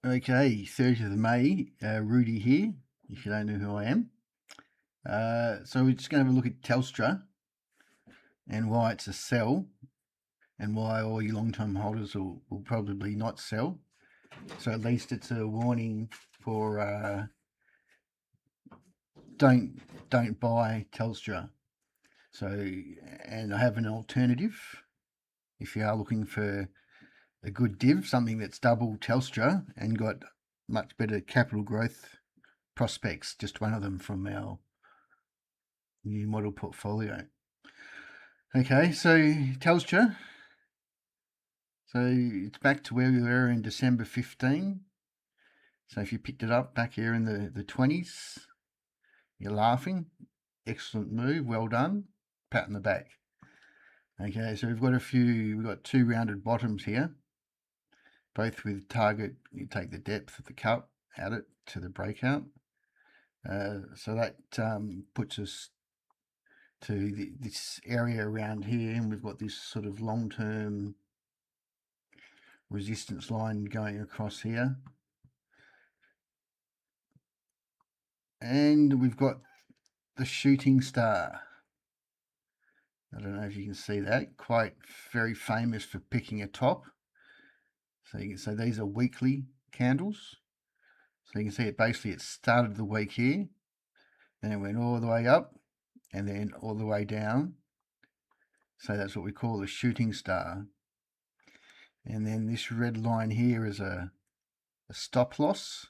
Okay, 30th of May, Rudy here, if you don't know who I am. So we're just going to have a look at Telstra and why it's a sell and why all your long-term holders will probably not sell. So at least it's a warning for don't buy Telstra. So, and I have an alternative if you are looking for a good div, something that's double Telstra and got much better capital growth prospects, just one of them from our new model portfolio. Okay, so Telstra. So it's back to where we were in December 15. So if you picked it up back here in the 20s, you're laughing. Excellent move, well done. Pat on the back. Okay, so we've got two rounded bottoms here, both with target. You take the depth of the cup, add it to the breakout. So that puts us to this area around here, and we've got this sort of long-term resistance line going across here. And we've got the shooting star. I don't know if you can see that. Quite very famous for picking a top. So you can say these are weekly candles. So you can see it started the week here, then it went all the way up, and then all the way down. So that's what we call a shooting star. And then this red line here is a stop loss.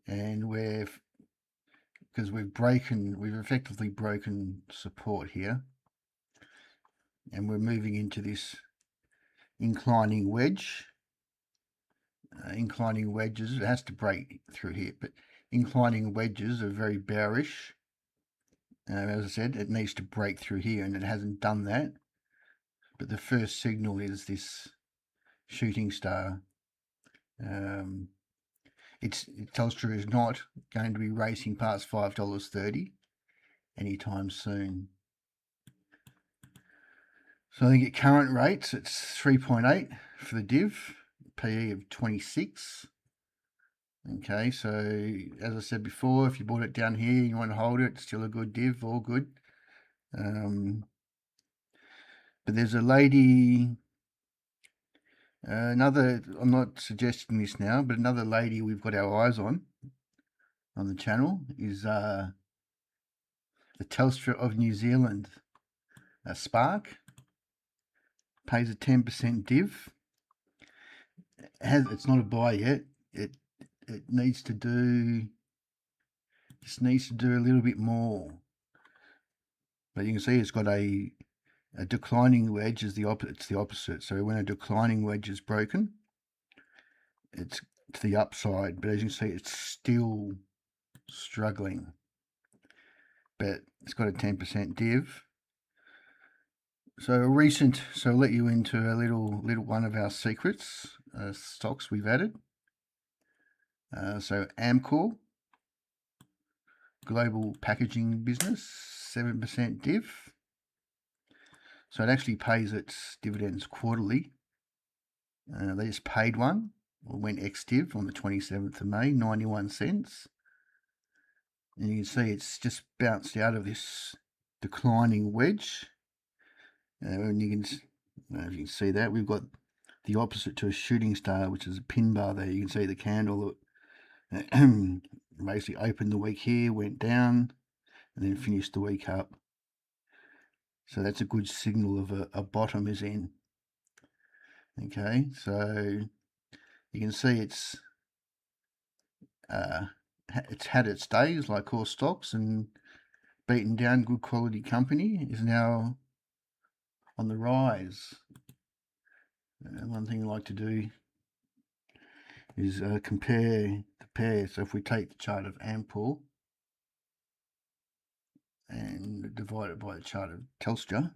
And because we've effectively broken support here, and we're moving into this inclining wedge. Inclining wedges, it has to break through here, but inclining wedges are very bearish. As I said, it needs to break through here, and it hasn't done that. But the first signal is this shooting star. Telstra is not going to be racing past $5.30 anytime soon. So I think at current rates, it's 3.8 for the div, PE of 26. Okay, so as I said before, if you bought it down here, you want to hold it, it's still a good div, all good. But there's a lady, I'm not suggesting this now, but another lady we've got our eyes on the channel is the Telstra of New Zealand. Spark pays a 10% div. It's not a buy yet. It needs to do a little bit more. But you can see it's got a declining wedge is it's the opposite. So when a declining wedge is broken, it's to the upside. But as you can see, it's still struggling. But it's got a 10% div. So I'll let you into a little one of our secrets, stocks we've added. So Amcor, global packaging business, 7% div. So it actually pays its dividends quarterly. They just paid one, or went ex-div on the 27th of May, 91 cents. And you can see it's just bounced out of this declining wedge. And you can, if you can see that, we've got the opposite to a shooting star, which is a pin bar there. You can see the candle basically opened the week here, went down, and then finished the week up. So that's a good signal of a bottom is in. Okay, so you can see it's had its days like all stocks and beaten down. Good quality company is now on the rise. One thing I like to do is compare the pair. So if we take the chart of Amcor and divide it by the chart of Telstra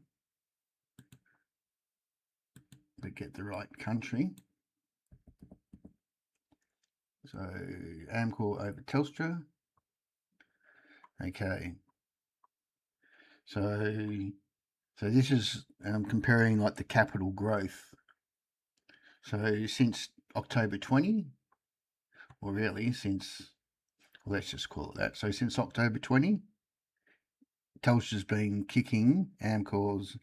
to get the right country. So Amcor over Telstra. Okay. So this is comparing like the capital growth. So since October 20, or really since, well, let's just call it that. So since October 20, Telstra's been kicking Amcor's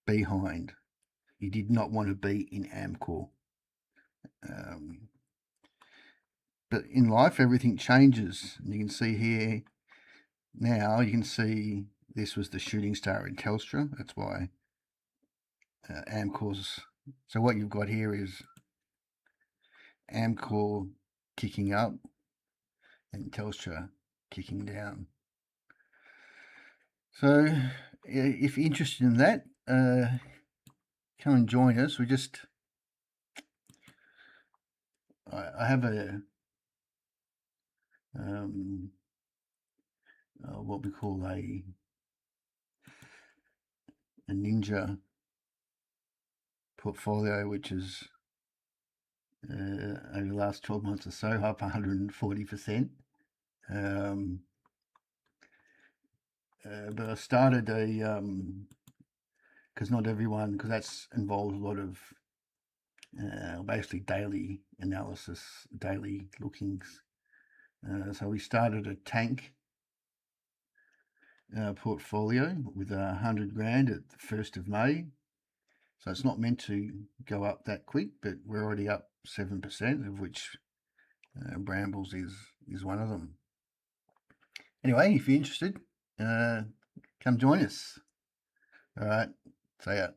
behind. He did not want to be in Amcor. But in life, everything changes. And you can see here now, you can see this was the shooting star in Telstra. That's why Amcor's. So what you've got here is Amcor kicking up and Telstra kicking down. So if you're interested in that, come and join us. I have a what we call a ninja portfolio, which is over the last 12 months or so up 140%. But I started a because not everyone, because that's involves a lot of basically daily analysis, daily lookings. So we started a tank portfolio with 100 grand at the 1st of May. So it's not meant to go up that quick, but we're already up 7%, of which Brambles is one of them. Anyway, if you're interested, come join us. All right, see ya.